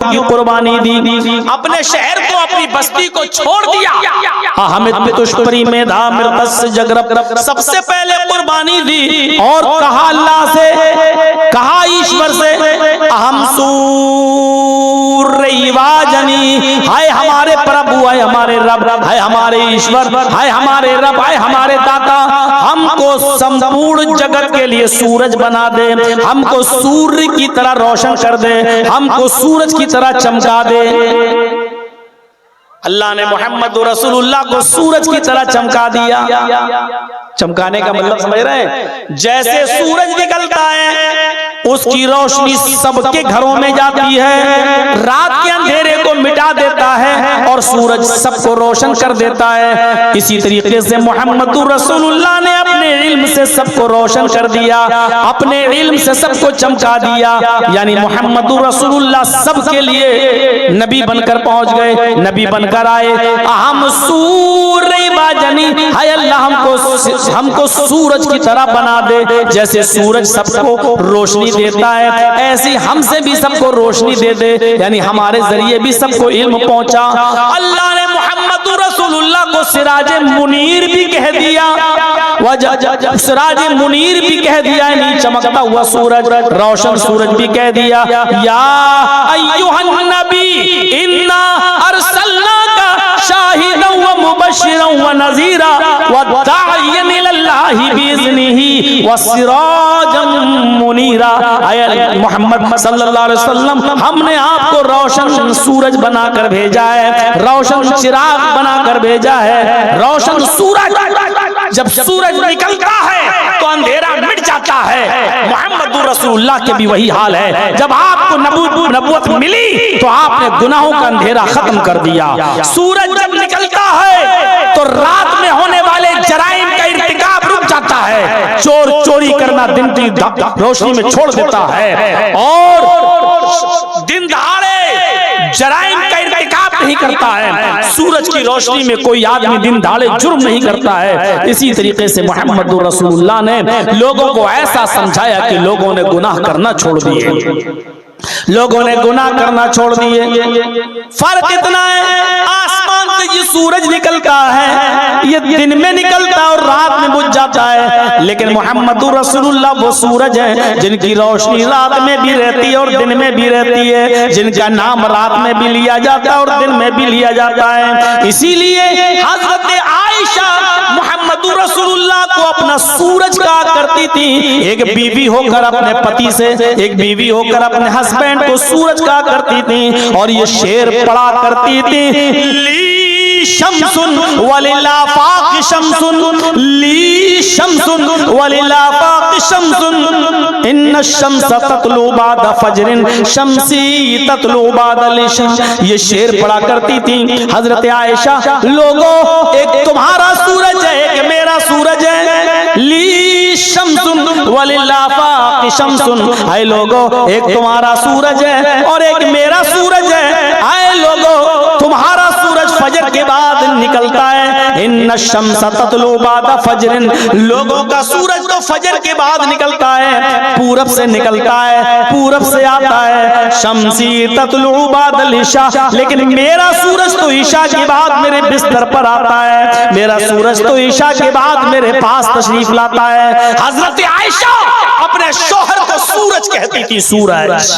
کی قربانی دی، اپنے شہر کو اپنی بستی کو چھوڑ دیا، حامد پتشپری میں دھا مرتس جگرب سب سے پہلے قربانی دی اور کہا اللہ سے، کہا ایشور سے، اہم سور ریواجنی، ہائے ہمارے پربھو، ہائے ہمارے رب، ہائے ہمارے ایشور، ہائے ہمارے رب، ہائے ہمارے داتا، ہم کو سمپورن جگت کے لیے سورج بنا دے، ہم کو سورج کی طرح روشن کر دے، ہم کو سورج کی طرح چمکا دے۔ اللہ نے محمد رسول اللہ کو سورج کی طرح چمکا دیا۔ چمکانے کا مطلب سمجھ رہے ہیں؟ جیسے سورج نکلتا ہے اس کی روشنی سب کے گھروں میں جاتی ہے، رات کے اندھیرے کو مٹا دیتا ہے اور سورج سب کو روشن کر دیتا ہے، اسی طریقے سے محمد رسول اللہ نے اپنے علم سے سب کو روشن کر دیا، اپنے علم سے سب کو چمکا دیا، یعنی محمد رسول اللہ سب کے لیے نبی بن کر پہنچ گئے، نبی بن کر آئے۔ ہم سور باجنی، ہائے اللہ ہم کو سورج کی طرح بنا دے، جیسے سورج سب کو روشنی دیتا ہے ایسی ہم سے بھی سب کو روشنی دے دے، یعنی ہمارے ذریعے بھی سب کو علم پہنچا۔ اللہ نے محمد رسول اللہ کو سراج منیر بھی کہہ دیا، سراج منیر بھی کہہ دیا، یعنی چمکتا ہوا سورج، روشن سورج بھی کہہ دیا۔ یا ایھا النبی انا ارسلناک شاہدا ومبشرا ونذیرا وداعیا الی اللہ باذنہ وسراجا منیرا۔ اے محمد صلی اللہ علیہ وسلم، ہم نے آپ کو روشن سورج بنا کر بھیجا ہے، روشن چراغ بنا کر بھیجا ہے۔ روشن سورج، جب سورج نکلتا ہے تو اندھیرا مٹ جاتا ہے، محمد رسول اللہ کے بھی وہی حال ہے، جب آپ کو نبوت ملی تو آپ نے گناہوں کا اندھیرا ختم کر دیا۔ سورج جب نکلتا ہے تو رات میں ہونے والے جرائم کا ارتکاب رک جاتا ہے، چور چوری کرنا دن کی روشنی میں چھوڑ دیتا ہے، اور دن دہاڑے جرائم کا ارتکاب نہیں کرتا ہے، سورج کی روشنی میں کوئی آدمی دن دہاڑے جرم نہیں کرتا ہے۔ اسی طریقے سے محمد رسول اللہ نے لوگوں کو ایسا سمجھایا کہ لوگوں نے گناہ کرنا چھوڑ دیے، لوگوں نے گناہ کرنا چھوڑ دیے۔ فرق اتنا ہے، آسمان سے یہ سورج نکلتا ہے، یہ دن میں نکلتا ہے اور رات میں بجھ جاتا ہے، لیکن محمد رسول اللہ وہ سورج ہے جن کی روشنی رات میں بھی رہتی ہے اور دن میں بھی رہتی ہے، جن کا نام رات میں بھی لیا جاتا ہے اور دن میں بھی لیا جاتا ہے۔ اسی لیے حضرت عائشہ محمد رسول اللہ کو اپنا سورج کہا کرتی تھی، ایک بیوی ہو کر اپنے پتی سے، ایک بیوی ہو کر اپنے ہسبینڈ کو سورج کہا کرتی تھی، اور یہ شعر پڑھا کرتی تھی، لی شمس وللآفاق شمس، لی شمس وللآفاق شمس، ان الشمس تطلع بعد فجر شمسی تطلع بعد العشاء۔ یہ شعر پڑھا کرتی تھی حضرت عائشہ، لوگوں ایک تمہارا سورج ہے ایک میرا سورج ہے، لی شمس وللآفاق شمس، اے لوگوں ایک تمہارا سورج ہے اور ایک میرا سورج ہے، اے لوگوں تمہارا سورج فجر کے بعد نکلتا ہے، ان الشمس تطلع بعد فجر، لوگوں کا سورج تو فجر کے بعد نکلتا ہے، پورب سے نکلتا ہے، پورب سے آتا ہے، شمسی تطلع بعد العشاء، لیکن میرا سورج تو عشاء کے بعد میرے بستر پر آتا ہے، میرا سورج تو عشاء کے بعد میرے پاس تشریف لاتا ہے۔ حضرت عائشہ اپنے شوہر کو سورج کہتی تھی، سورج۔